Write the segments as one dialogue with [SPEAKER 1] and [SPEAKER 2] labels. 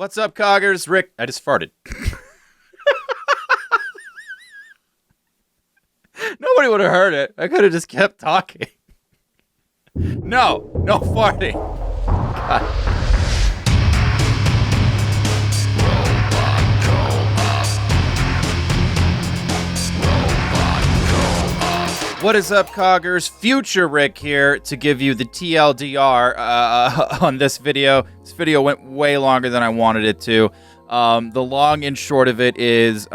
[SPEAKER 1] What's up, Coggers? Rick. I just farted. Nobody would have heard it. I could have just kept talking. No farting. God. What is up, Coggers? Future Rick here to give you the TLDR on this video. This video went way longer than I wanted it to. The long and short of it is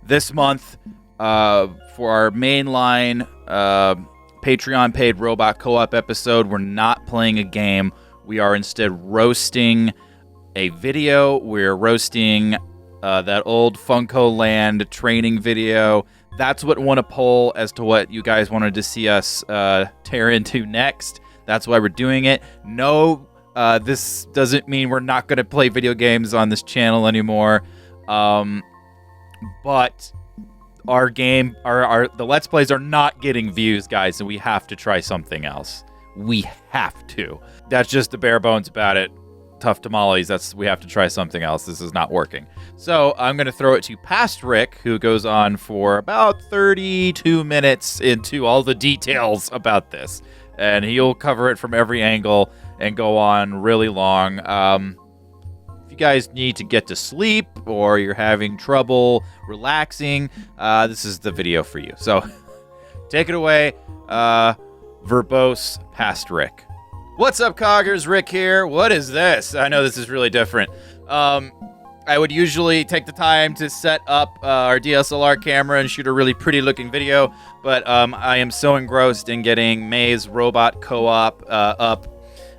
[SPEAKER 1] this month for our mainline Patreon paid robot co-op episode, we're not playing a game. We are instead roasting a video. We're roasting that old Funko Land training video. That's what won a poll as to what you guys wanted to see us tear into next. That's why we're doing it. No, this doesn't mean we're not going to play video games on this channel anymore. But our game, the Let's Plays are not getting views, guys, and we have to try something else. We have to. That's just the bare bones about it. Tough tamales. We have to try something else. This is not working. So I'm going to throw it to past Rick, who goes on for about 32 minutes into all the details about this. And he'll cover it from every angle and go on really long. If you guys need to get to sleep or you're having trouble relaxing, this is the video for you. So take it away, verbose past Rick. What's up, Coggers? Rick here. What is this? I know this is really different. I would usually take the time to set up our DSLR camera and shoot a really pretty looking video, but I am so engrossed in getting May's robot co-op up.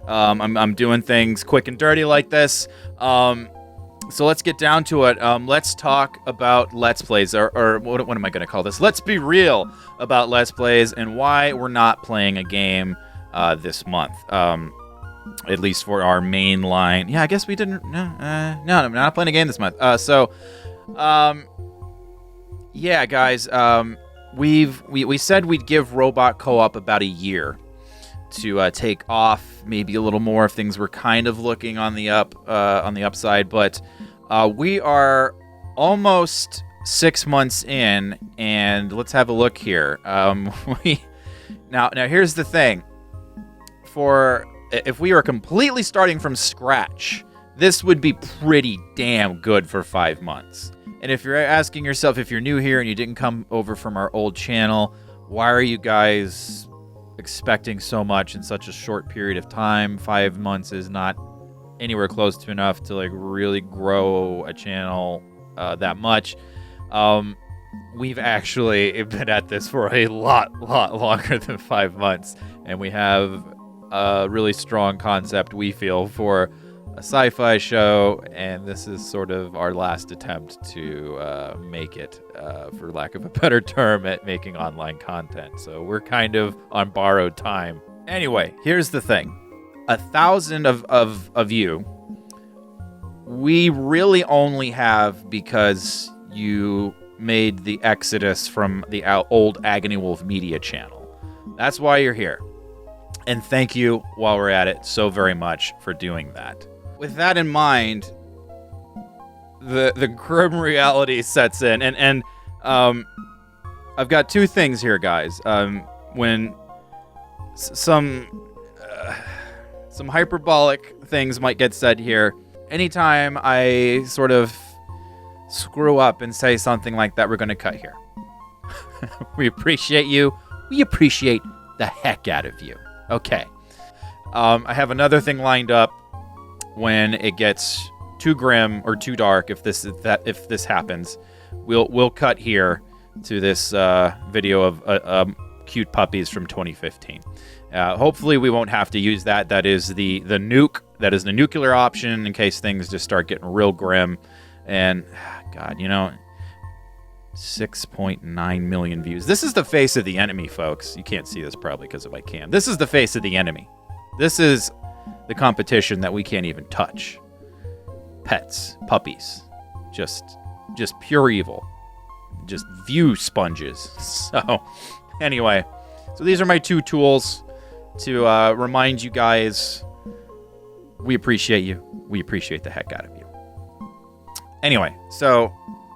[SPEAKER 1] I'm doing things quick and dirty like this. So let's get down to it. Let's talk about Let's Plays, or what am I going to call this? Let's be real about Let's Plays and why we're not playing a game this month, at least for our main line. Yeah, I guess we didn't. No, I'm not playing a game this month. Yeah, guys, we said we'd give robot co-op about a year to take off, maybe a little more if things were kind of looking on the upside. But we are almost 6 months in, and let's have a look here. Now here's the thing. If we were completely starting from scratch, this would be pretty damn good for 5 months. And if you're asking yourself, if you're new here and you didn't come over from our old channel, why are you guys expecting so much in such a short period of time? 5 months is not anywhere close to enough to like really grow a channel that much. We've actually been at this for a lot longer than 5 months, and we have a really strong concept, we feel, for a sci-fi show, and this is sort of our last attempt to make it, for lack of a better term, at making online content. So we're kind of on borrowed time. Anyway, here's the thing. 1,000 of you, we really only have because you made the exodus from the old Agony Wolf Media channel. That's why you're here. And thank you, while we're at it, so very much for doing that. With that in mind, the grim reality sets in, and I've got two things here, guys. When some hyperbolic things might get said here, anytime I sort of screw up and say something like that, we're going to cut here. We appreciate you. We appreciate the heck out of you. Okay. I have another thing lined up when it gets too grim or too dark. If this happens, we'll cut here to this video of cute puppies from 2015. Hopefully, we won't have to use that. That is the nuke. That is the nuclear option in case things just start getting real grim. And God, 6.9 million views. This is the face of the enemy, folks. You can't see this probably because of my cam. This is the face of the enemy. This is the competition that we can't even touch. Pets, puppies, just pure evil. Just view sponges. So, anyway, so these are my two tools to remind you guys We appreciate you. We appreciate the heck out of you. Anyway, so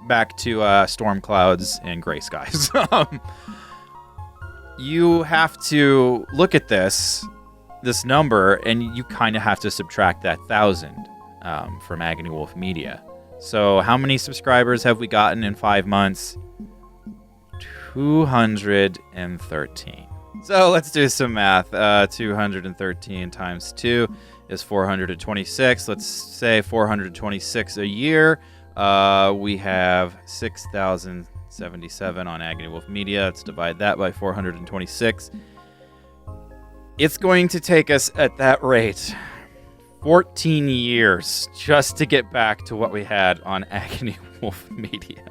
[SPEAKER 1] back to storm clouds and gray skies. You have to look at this number, and you kind of have to subtract that 1,000 from Agony Wolf Media. So how many subscribers have we gotten in 5 months? 213. So let's do some math. 213 times 2 is 426. Let's say 426 a year. We have 6,077 on Agony Wolf Media. Let's divide that by 426. It's going to take us at that rate 14 years just to get back to what we had on Agony Wolf Media.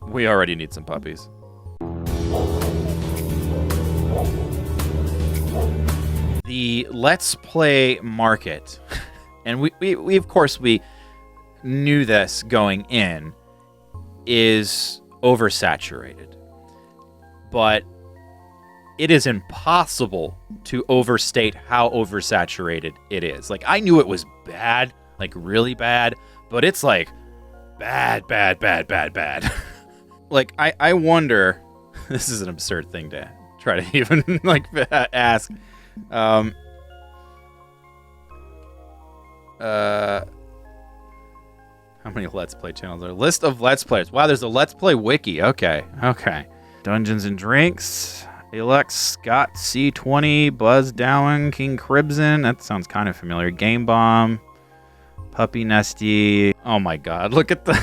[SPEAKER 1] We already need some puppies. The Let's Play market, and we of course we knew this going in, is oversaturated. But it is impossible to overstate how oversaturated it is. Like, I knew it was bad, like really bad, but it's like bad. Like, I wonder, this is an absurd thing to try to even like ask. How many Let's Play channels are there? List of Let's Players. Wow, there's a Let's Play wiki. Okay. Dungeons and Drinks. Alex Scott C20, Buzz Dowen, King Cribson. That sounds kind of familiar. Game Bomb, Puppy Nesty. Oh my God! Look at the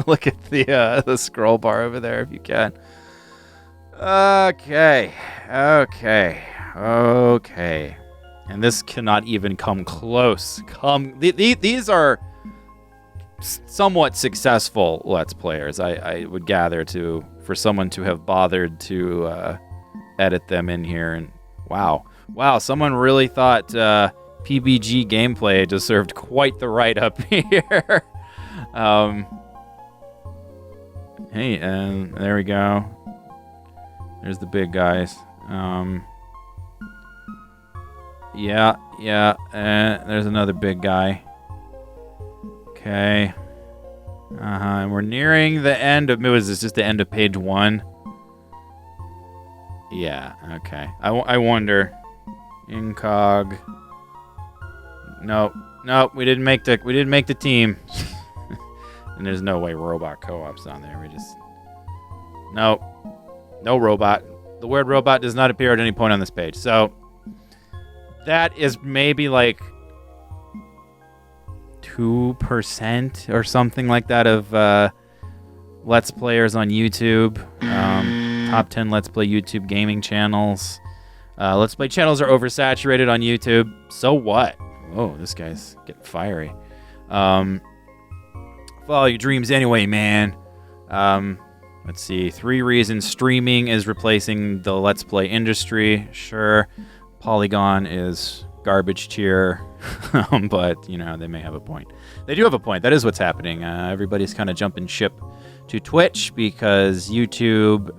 [SPEAKER 1] look at the scroll bar over there if you can. Okay. And this cannot even come close. These are somewhat successful Let's Players, I would gather, for someone to have bothered to edit them in here. And wow, someone really thought PBG gameplay deserved quite the write-up here. Hey, and there we go. There's the big guys. Yeah, there's another big guy. Okay. And we're nearing the end of... Was this just the end of page 1? Yeah, okay. I wonder. Incog. Nope, we didn't make the team. And there's no way robot co-op's on there. No robot. The word robot does not appear at any point on this page. So that is maybe like 2% or something like that of Let's Players on YouTube. Top 10 Let's Play YouTube gaming channels. Let's Play channels are oversaturated on YouTube. So what? Oh, this guy's getting fiery. Follow your dreams anyway, man. Let's see. 3 reasons streaming is replacing the Let's Play industry. Sure. Polygon is garbage tier. But, they may have a point. They do have a point. That is what's happening. Everybody's kind of jumping ship to Twitch because YouTube,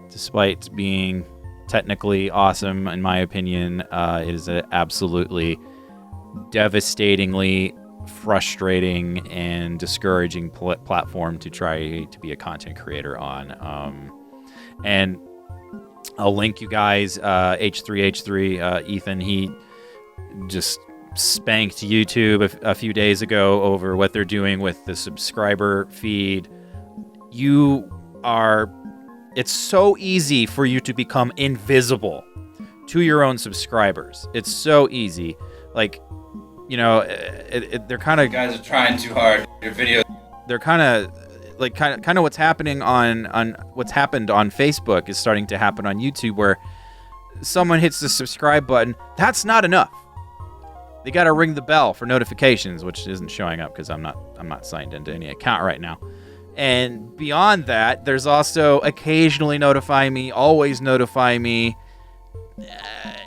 [SPEAKER 1] despite being technically awesome, in my opinion, is an absolutely devastatingly frustrating and discouraging platform to try to be a content creator on. And I'll link you guys, H3H3, Ethan, he just spanked YouTube a few days ago over what they're doing with the subscriber feed. It's so easy for you to become invisible to your own subscribers. It's so easy. Like, they're kind of...
[SPEAKER 2] Guys are trying too hard. Your video...
[SPEAKER 1] They're kind of what's happening on what's happened on Facebook is starting to happen on YouTube, where someone hits the subscribe button. That's not enough. They got to ring the bell for notifications, which isn't showing up because I'm not signed into any account right now. And beyond that, there's also occasionally notify me, always notify me.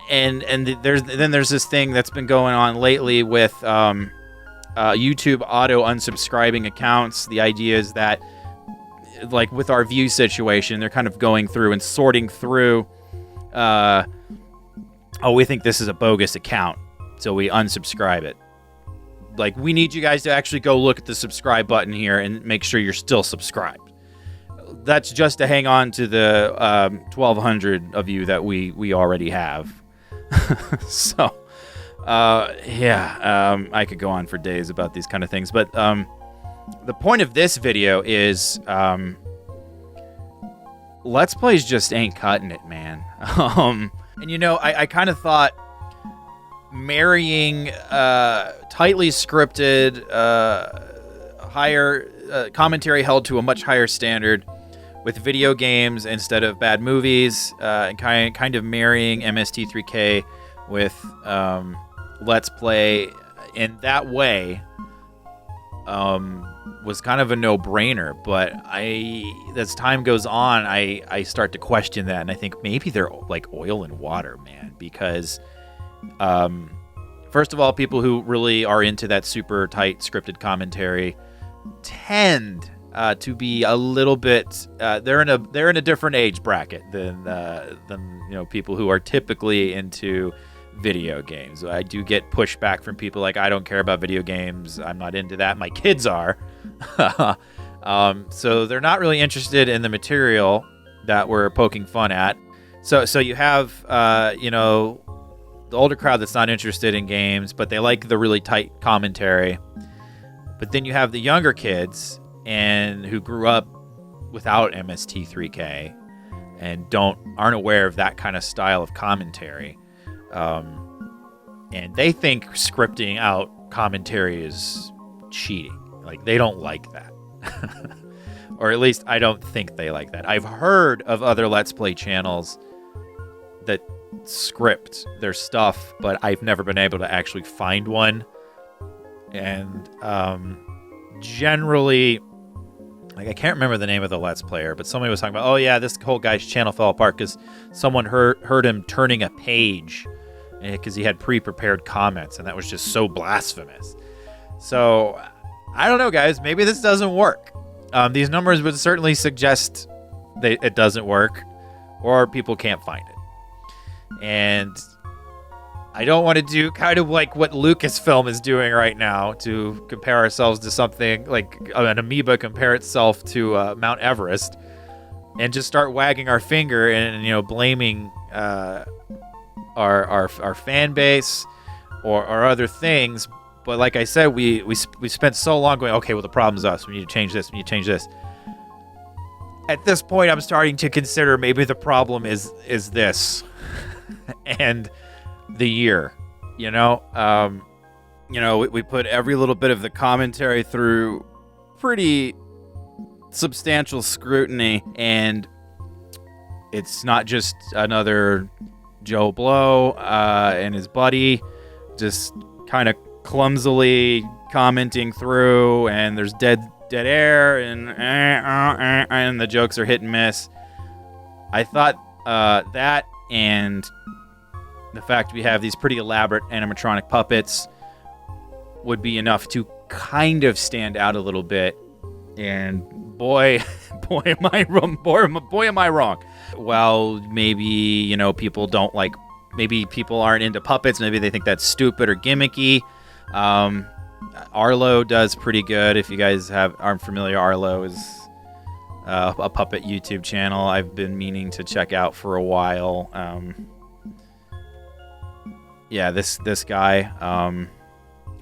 [SPEAKER 1] And there's this thing that's been going on lately with YouTube auto unsubscribing accounts. The idea is that, like with our view situation, they're kind of going through and sorting through oh, we think this is a bogus account, so we unsubscribe it. Like, we need you guys to actually go look at the subscribe button here and make sure you're still subscribed. That's just to hang on to the 1,200 of you that we already have. So, I could go on for days about these kind of things. But the point of this video is Let's Plays just ain't cutting it, man. And, you know, I kind of thought marrying tightly scripted, higher commentary held to a much higher standard with video games instead of bad movies, and kind of marrying MST3K with Let's Play in that way was kind of a no-brainer. But as time goes on, I start to question that, and I think maybe they're like oil and water, man, because first of all, people who really are into that super tight scripted commentary tend to be a little bit they're in a different age bracket than you know, people who are typically into video games. I do get pushback from people like, I don't care about video games, I'm not into that, my kids are. So they're not really interested in the material that we're poking fun at. So you have you know, the older crowd that's not interested in games, but they like the really tight commentary. But then you have the younger kids and who grew up without MST3K and aren't aware of that kind of style of commentary. And they think scripting out commentary is cheating. Like, they don't like that. Or at least I don't think they like that. I've heard of other Let's Play channels that script their stuff, but I've never been able to actually find one. And generally, like, I can't remember the name of the Let's Player, but somebody was talking about, oh yeah, this whole guy's channel fell apart because someone heard him turning a page because he had pre-prepared comments, and that was just so blasphemous. So I don't know, guys. Maybe this doesn't work. These numbers would certainly suggest that it doesn't work, or people can't find it. And I don't want to do kind of like what Lucasfilm is doing right now to compare ourselves to something like an amoeba compare itself to Mount Everest, and just start wagging our finger and, you know, blaming our fan base or other things. But like I said, we spent so long going, okay, well, the problem's us. We need to change this. We need to change this. At this point, I'm starting to consider maybe the problem is this and the year. You know, we put every little bit of the commentary through pretty substantial scrutiny, and it's not just another Joe Blow and his buddy just kind of clumsily commenting through, and there's dead air, and the jokes are hit and miss. I thought that and the fact we have these pretty elaborate animatronic puppets would be enough to kind of stand out a little bit. And boy am I wrong. Well, maybe, you know, people don't like, maybe people aren't into puppets. Maybe they think that's stupid or gimmicky. Arlo does pretty good. If you guys aren't familiar, Arlo is a puppet YouTube channel I've been meaning to check out for a while. Yeah, this guy,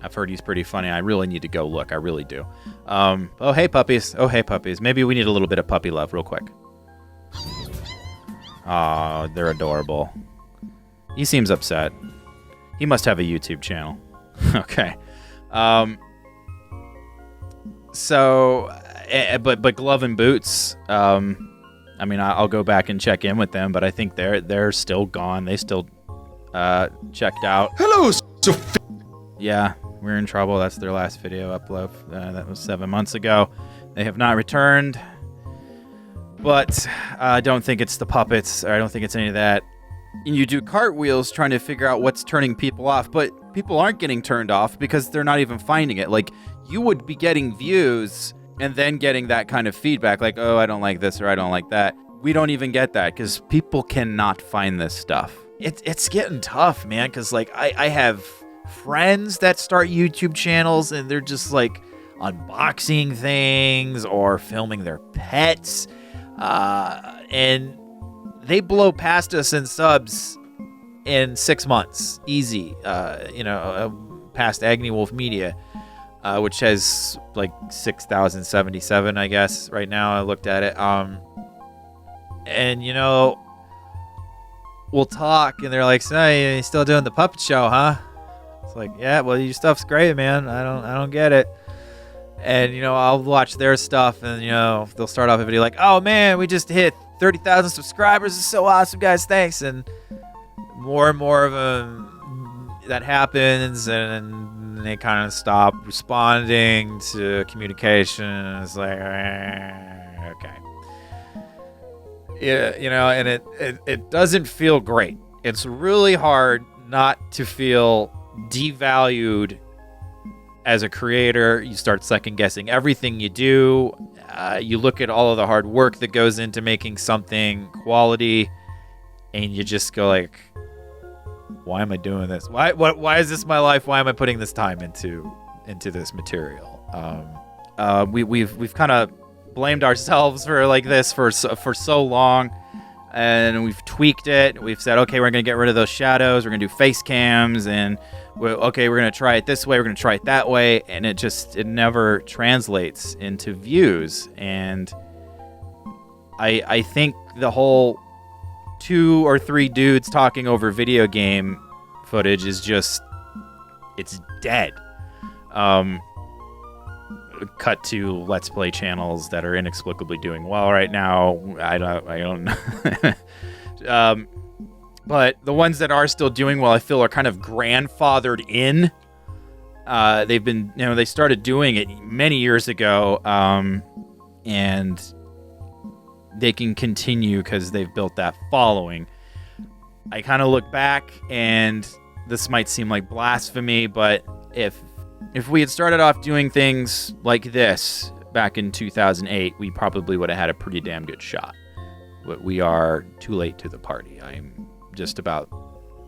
[SPEAKER 1] I've heard he's pretty funny. I really need to go look. I really do. Oh, hey, puppies. Oh, hey, puppies. Maybe we need a little bit of puppy love real quick. Aw, they're adorable. He seems upset. He must have a YouTube channel. Okay. But Glove and Boots, I mean, I'll go back and check in with them, but I think they're still gone. They still checked out.
[SPEAKER 3] Hello, Sophie.
[SPEAKER 1] Yeah, we're in trouble. That's their last video upload. That was 7 months ago. They have not returned. But I don't think it's the puppets, or I don't think it's any of that. You do cartwheels trying to figure out what's turning people off, but people aren't getting turned off because they're not even finding it. Like, you would be getting views and then getting that kind of feedback, like, oh, I don't like this or I don't like that. We don't even get that because people cannot find this stuff. it's getting tough, man, because like I have friends that start YouTube channels and they're just like unboxing things or filming their pets, and they blow past us in subs in 6 months, easy. Past Agni Wolf Media, which has like 6,077, I guess, right now. I looked at it. And we'll talk, and they're like, "So you still doing the puppet show, huh?" It's like, "Yeah, well, your stuff's great, man. I don't get it." And I'll watch their stuff, and they'll start off a video like, "Oh man, we just hit 30,000 subscribers. It's so awesome, guys. Thanks." And more of them that happens, and they kind of stop responding to communication. It's like, okay. Yeah, and it doesn't feel great. It's really hard not to feel devalued as a creator. You start second guessing everything you do. You look at all of the hard work that goes into making something quality, and you just go like, why am I doing this? Why is this my life? Why am I putting this time into this material? We've kind of blamed ourselves for like this for so long, and we've tweaked it. We've said, okay, we're gonna get rid of those shadows. We're gonna do face cams, and we're gonna try it this way. We're gonna try it that way, and it never translates into views. And I think the whole 2 or 3 dudes talking over video game footage is just, it's dead. Cut to Let's Play channels that are inexplicably doing well right now. I don't know. But the ones that are still doing well, I feel, are kind of grandfathered in. They've been, they started doing it many years ago, and they can continue because they've built that following. I kind of look back, and this might seem like blasphemy, but if we had started off doing things like this back in 2008, we probably would have had a pretty damn good shot. But we are too late to the party. I'm just about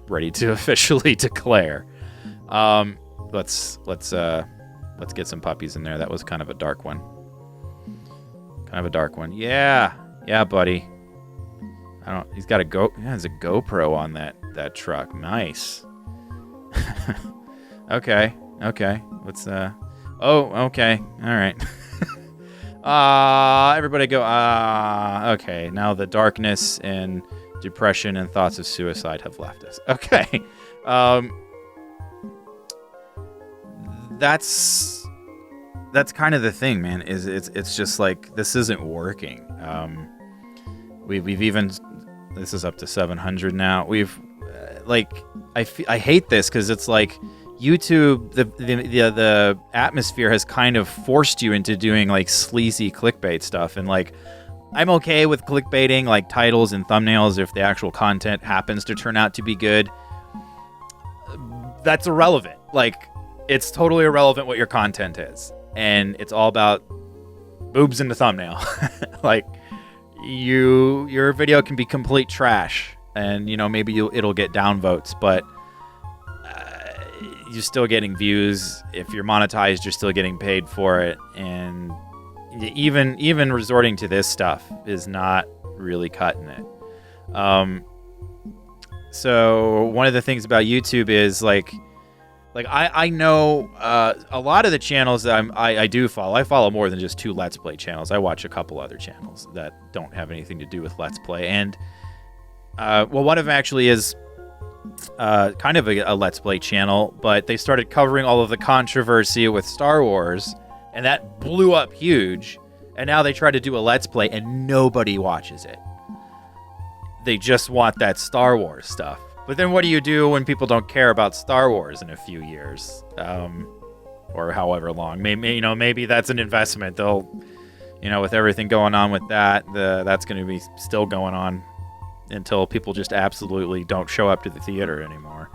[SPEAKER 1] ready to officially declare. Let's get some puppies in there. That was kind of a dark one. Yeah, buddy. He's got a GoPro on that truck. Nice. Okay. Let's okay. All right. Everybody go. Okay. Now the darkness and depression and thoughts of suicide have left us. Okay. That's kind of the thing, man. It's just like, this isn't working. We've even, this is up to 700 now. We've I hate this because it's like YouTube, the atmosphere has kind of forced you into doing like sleazy clickbait stuff, and like, I'm okay with clickbaiting like titles and thumbnails if the actual content happens to turn out to be good. That's irrelevant. Like, it's totally irrelevant what your content is, and it's all about boobs in the thumbnail. Like, your video can be complete trash, and maybe it'll get downvotes, but you're still getting views. If you're monetized, you're still getting paid for it, and even resorting to this stuff is not really cutting it. So one of the things about YouTube is like I know a lot of the channels that I do follow. I follow more than just 2 Let's Play channels. I watch a couple other channels that don't have anything to do with Let's Play, and one of them actually is kind of a Let's Play channel, but they started covering all of the controversy with Star Wars, and that blew up huge, and now they try to do a Let's Play, and nobody watches it. They just want that Star Wars stuff. But then what do you do when people don't care about Star Wars in a few years? Or however long. Maybe that's an investment. They'll, with everything going on with that's going to be still going on until people just absolutely don't show up to the theater anymore.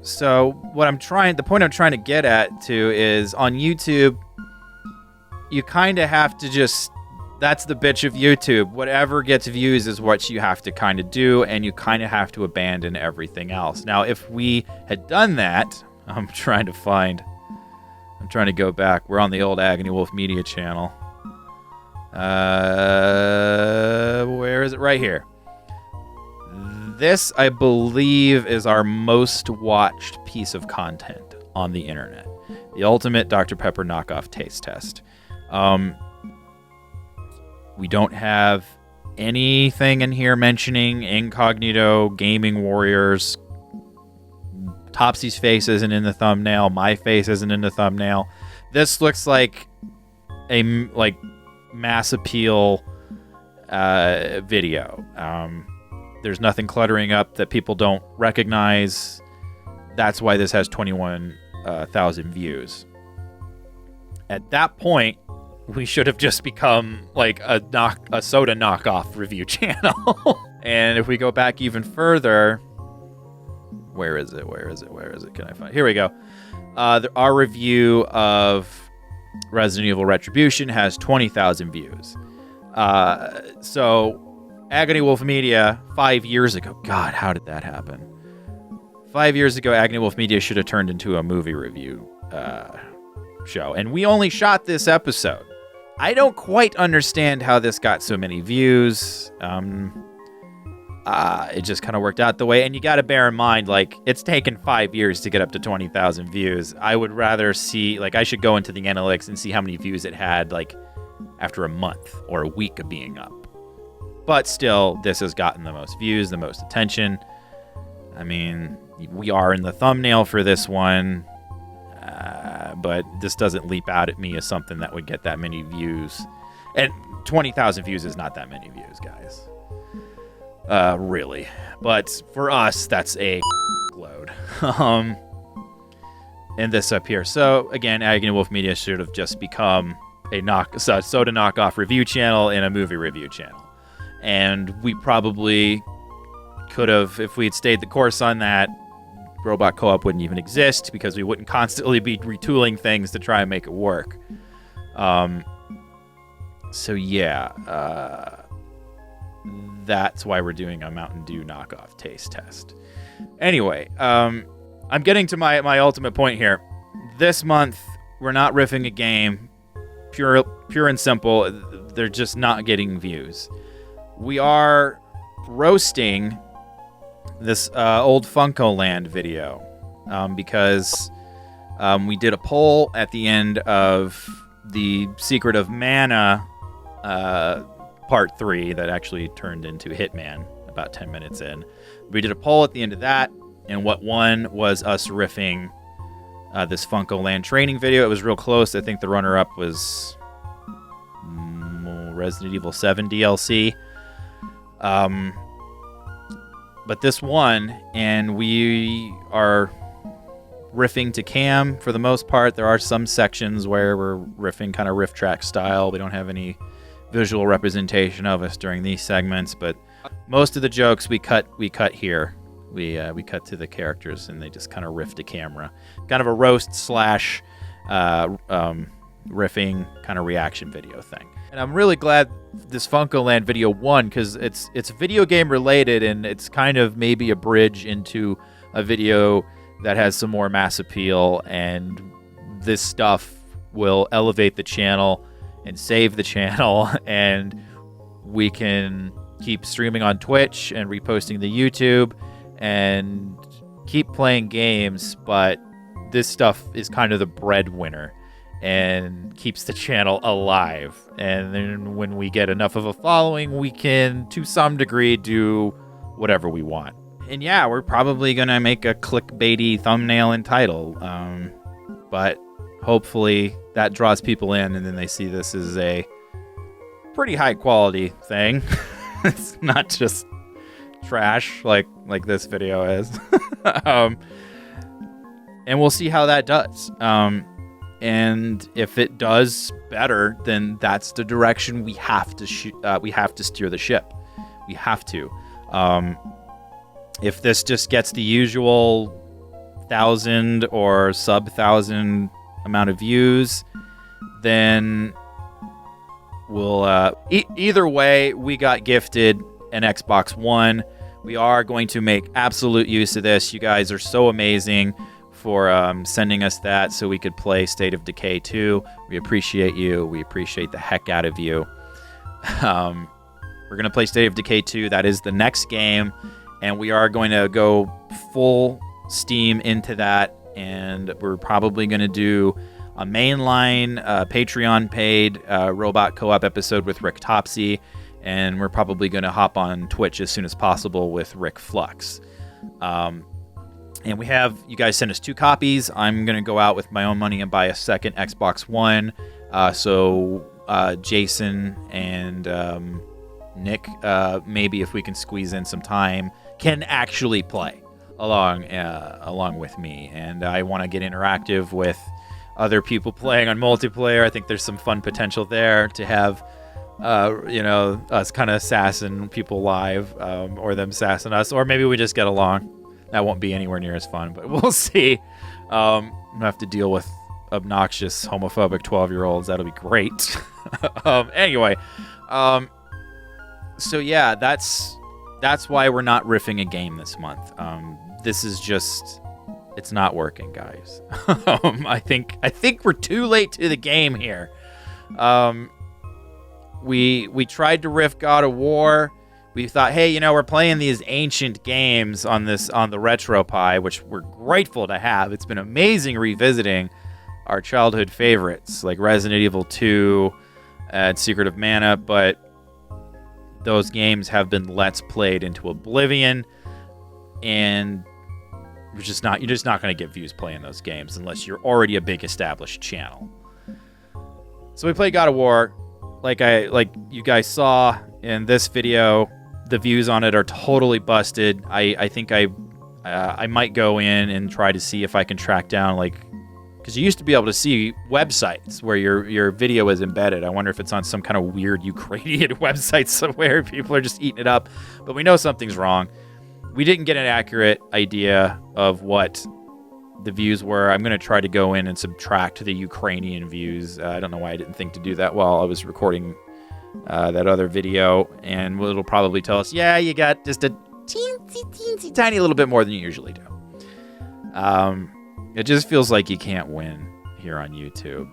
[SPEAKER 1] So the point I'm trying to get at too is, on YouTube, you kind of have to just that's the bitch of YouTube. Whatever gets views is what you have to kind of do, and you kind of have to abandon everything else. Now, if we had done that, I'm trying to go back. We're on the old Agony Wolf Media channel. Where is it? Right here. This, I believe, is our most watched piece of content on the internet. The ultimate Dr. Pepper knockoff taste test. We don't have anything in here mentioning Incognito, Gaming Warriors. Topsy's face isn't in the thumbnail. My face isn't in the thumbnail. This looks like a mass appeal video. There's nothing cluttering up that people don't recognize. That's why this has 21,000 views. At that point, we should have just become like a soda knockoff review channel. And if we go back even further, where is it? Can I find? Here we go. Our review of Resident Evil Retribution has 20,000 views. So Agony Wolf Media 5 years ago. God, how did that happen? 5 years ago, Agony Wolf Media should have turned into a movie review show. And we only shot this episode. I don't quite understand how this got so many views. It just kind of worked out the way. And you got to bear in mind, like, it's taken 5 years to get up to 20,000 views. I would rather see, like, I should go into the analytics and see how many views it had, like, after a month or a week of being up. But still, this has gotten the most views, the most attention. I mean, we are in the thumbnail for this one. But this doesn't leap out at me as something that would get that many views. And 20,000 views is not that many views, guys. Really. But for us, that's a load. And this up here. So, again, Agony Wolf Media should have just become a soda knockoff review channel and a movie review channel. And we probably could have, if we had stayed the course on that, Robot Co-op wouldn't even exist because we wouldn't constantly be retooling things to try and make it work. So yeah, that's why we're doing a Mountain Dew knockoff taste test. Anyway, I'm getting to my ultimate point here. This month, we're not riffing a game. Pure and simple. They're just not getting views. We are roasting this old Funko Land video because we did a poll at the end of the Secret of Mana part 3 that actually turned into Hitman about 10 minutes in. We did a poll at the end of that, and what won was us riffing this Funko Land training video. It was real close. I think the runner-up was Resident Evil 7 DLC. But this won, and we are riffing to cam for the most part. There are some sections where we're riffing kind of riff track style. We don't have any visual representation of us during these segments, but most of the jokes we cut here. We cut to the characters, and they just kind of riff to camera. Kind of a roast slash riffing kind of reaction video thing. And I'm really glad this Funko Land video won because it's video game related, and it's kind of maybe a bridge into a video that has some more mass appeal, and this stuff will elevate the channel and save the channel, and we can keep streaming on Twitch and reposting the YouTube and keep playing games, but this stuff is kind of the breadwinner and keeps the channel alive. And then when we get enough of a following, we can, to some degree, do whatever we want. And yeah, we're probably going to make a clickbaity thumbnail and title. But hopefully that draws people in, and then they see this as a pretty high quality thing. It's not just trash like this video is. And we'll see how that does. And if it does better, then that's the direction we have to we have to steer the ship. We have to. If this just gets the usual 1,000 or sub 1,000 amount of views, then we'll either way, we got gifted an Xbox One. We are going to make absolute use of this. You guys are so amazing for sending us that so we could play State of Decay 2. We appreciate you. We appreciate the heck out of you. We're going to play State of Decay 2. That is the next game, and we are going to go full steam into that, and we're probably going to do a mainline Patreon paid robot co-op episode with Rikk Topsy, and we're probably going to hop on Twitch as soon as possible with Rick Flux. And we have, you guys sent us 2 copies. I'm going to go out with my own money and buy a second Xbox One. So Jason and Nick, maybe if we can squeeze in some time, can actually play along with me. And I want to get interactive with other people playing on multiplayer. I think there's some fun potential there to have, us kind of sassing people live, or them sassing us, or maybe we just get along. That won't be anywhere near as fun, but we'll see. I'm going to have to deal with obnoxious, homophobic 12-year-olds. That'll be great. Anyway, so yeah, that's why we're not riffing a game this month. This is just, it's not working, guys. I think we're too late to the game here. We tried to riff God of War. We thought, hey, we're playing these ancient games on the RetroPie, which we're grateful to have. It's been amazing revisiting our childhood favorites like Resident Evil 2 and Secret of Mana, but those games have been let's played into oblivion, and you're just not going to get views playing those games unless you're already a big established channel. So we played God of War. Like you guys saw in this video, the views on it are totally busted. I think I might go in and try to see if I can track down, because you used to be able to see websites where your video is embedded. I wonder if it's on some kind of weird Ukrainian website somewhere. People are just eating it up. But we know something's wrong. We didn't get an accurate idea of what the views were. I'm going to try to go in and subtract the Ukrainian views. I don't know why I didn't think to do that while I was recording that other video, and it'll probably tell us, yeah, you got just a teensy tiny little bit more than you usually do. It just feels like you can't win here on YouTube.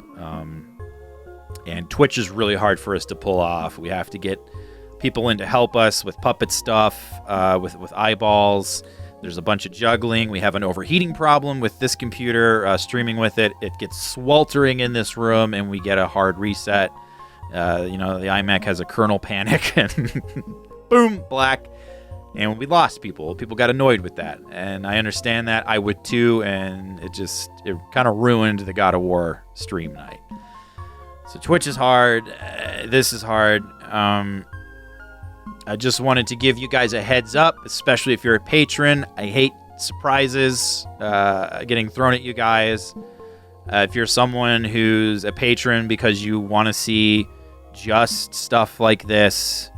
[SPEAKER 1] And Twitch is really hard for us to pull off. We have to get people in to help us with puppet stuff, with eyeballs. There's a bunch of juggling. We have an overheating problem with this computer, streaming with it. It gets sweltering in this room, and we get a hard reset. The iMac has a kernel panic, and boom, black. And we lost people. People got annoyed with that, and I understand that. I would too, and it kind of ruined the God of War stream night. So Twitch is hard. This is hard. I just wanted to give you guys a heads up, especially if you're a patron. I hate surprises getting thrown at you guys. If you're someone who's a patron because you want to see just stuff like this,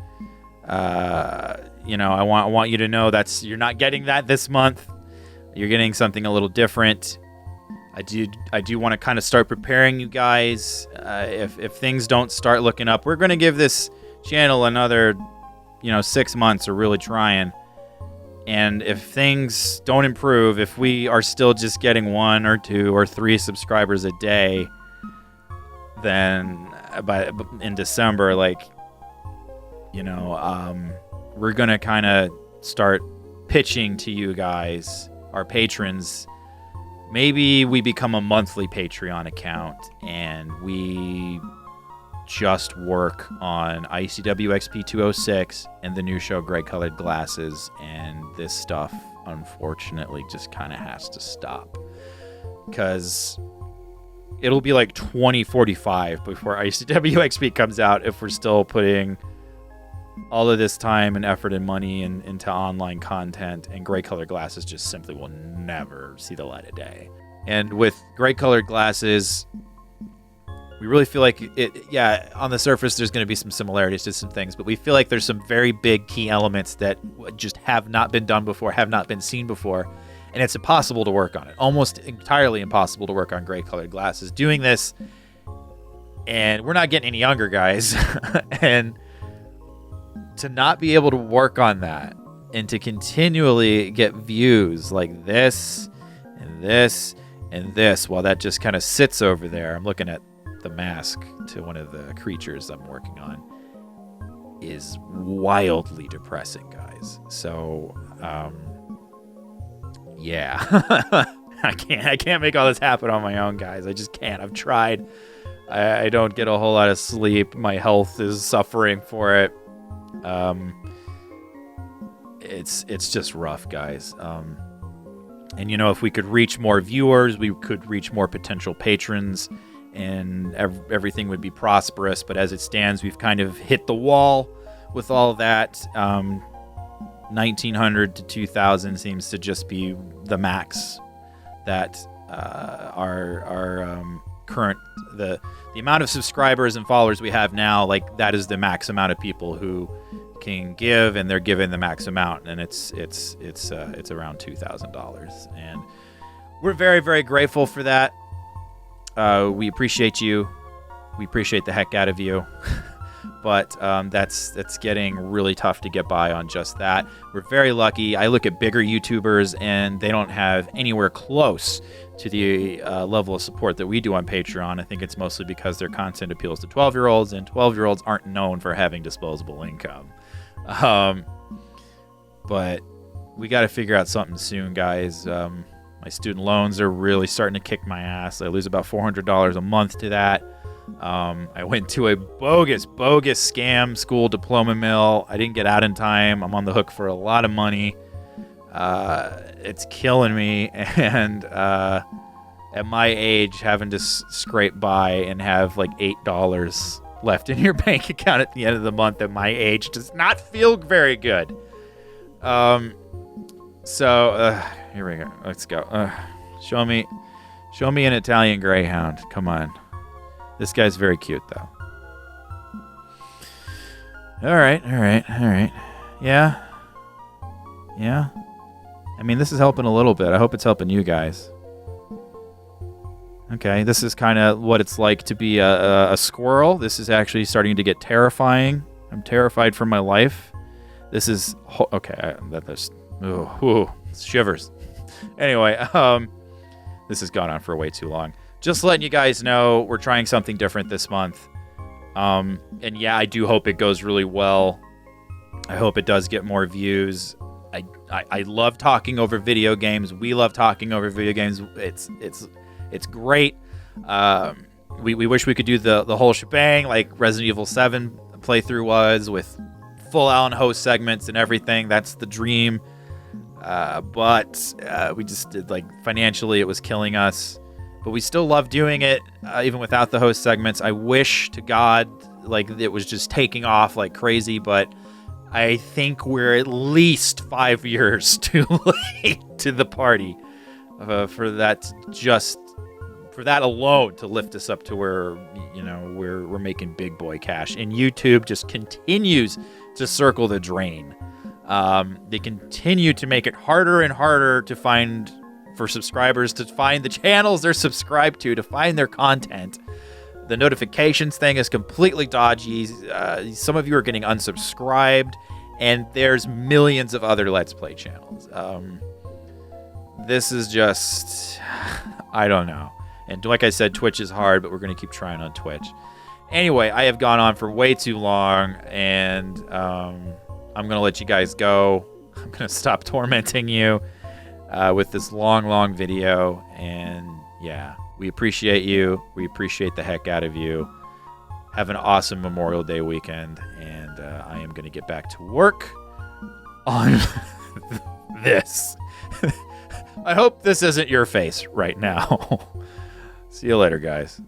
[SPEAKER 1] I want you to know you're not getting that this month. You're getting something a little different. I do want to kind of start preparing you guys. If things don't start looking up, we're going to give this channel another 6 months of really trying. And if things don't improve, if we are still just getting 1 or 2 or 3 subscribers a day, then in December, we're going to kind of start pitching to you guys, our patrons. Maybe we become a monthly Patreon account and we just work on ICW XP 206 and the new show Gray Colored Glasses, and this stuff unfortunately just kind of has to stop because it'll be like 2045 before ICW XP comes out if we're still putting all of this time and effort and money into online content, and Gray Colored Glasses just simply will never see the light of day. And with Gray Colored Glasses, we really feel like on the surface there's going to be some similarities to some things, but we feel like there's some very big key elements that just have not been done before, have not been seen before, and it's impossible to work on it. Almost entirely impossible to work on Gray Colored Glasses. Doing this And we're not getting any younger, guys. And to not be able to work on that and to continually get views like this and this and this while that just kind of sits over there. I'm looking at the mask to one of the creatures I'm working on, is wildly depressing, guys. So, yeah. I can't make all this happen on my own, guys. I just can't. I've tried. I don't get a whole lot of sleep. My health is suffering for it. It's just rough, guys. And if we could reach more viewers, we could reach more potential patrons, and everything would be prosperous. But as it stands, we've kind of hit the wall with all that. 1,900 to 2,000 seems to just be the max that our current the amount of subscribers and followers we have now. Like, that is the max amount of people who can give, and they're given the max amount, and it's around $2,000, and we're very, very grateful for that. We appreciate you. We appreciate the heck out of you. But that's getting really tough to get by on just that. We're very lucky. I look at bigger YouTubers, and they don't have anywhere close to the level of support that we do on Patreon. I think it's mostly because their content appeals to 12-year-olds, and 12-year-olds aren't known for having disposable income. But we got to figure out something soon, guys. My student loans are really starting to kick my ass. I lose about $400 a month to that. I went to a bogus scam school diploma mill. I didn't get out in time. I'm on the hook for a lot of money. It's killing me. And at my age, having to scrape by and have like $8 left in your bank account at the end of the month at my age does not feel very good. So here we go. Let's go. Show me an Italian Greyhound. Come on. This guy's very cute, though. All right. Yeah. I mean, this is helping a little bit. I hope it's helping you guys. Okay, this is kind of what it's like to be a squirrel. This is actually starting to get terrifying. I'm terrified for my life. This is... okay, there's... Ooh, shivers. Anyway, this has gone on for way too long. Just letting you guys know, we're trying something different this month. And yeah, I do hope it goes really well. I hope it does get more views. I love talking over video games. We love talking over video games. It's great. We wish we could do the whole shebang like Resident Evil 7 playthrough was, with full-on host segments and everything. That's the dream. But we just did, like, financially it was killing us. But we still love doing it, even without the host segments. I wish to God, like, it was just taking off like crazy, but I think we're at least 5 years too late to the party for that alone to lift us up to where, we're making big boy cash. And YouTube just continues to circle the drain. They continue to make it harder and harder for subscribers to find the channels they're subscribed to find their content. The notifications thing is completely dodgy. Some of you are getting unsubscribed, and there's millions of other Let's Play channels. This is just... I don't know. And like I said, Twitch is hard, but we're going to keep trying on Twitch. Anyway, I have gone on for way too long, and I'm going to let you guys go. I'm going to stop tormenting you with this long video. And yeah, we appreciate you. We appreciate the heck out of you. Have an awesome Memorial Day weekend, and I am going to get back to work on this. I hope this isn't your face right now. See you later, guys.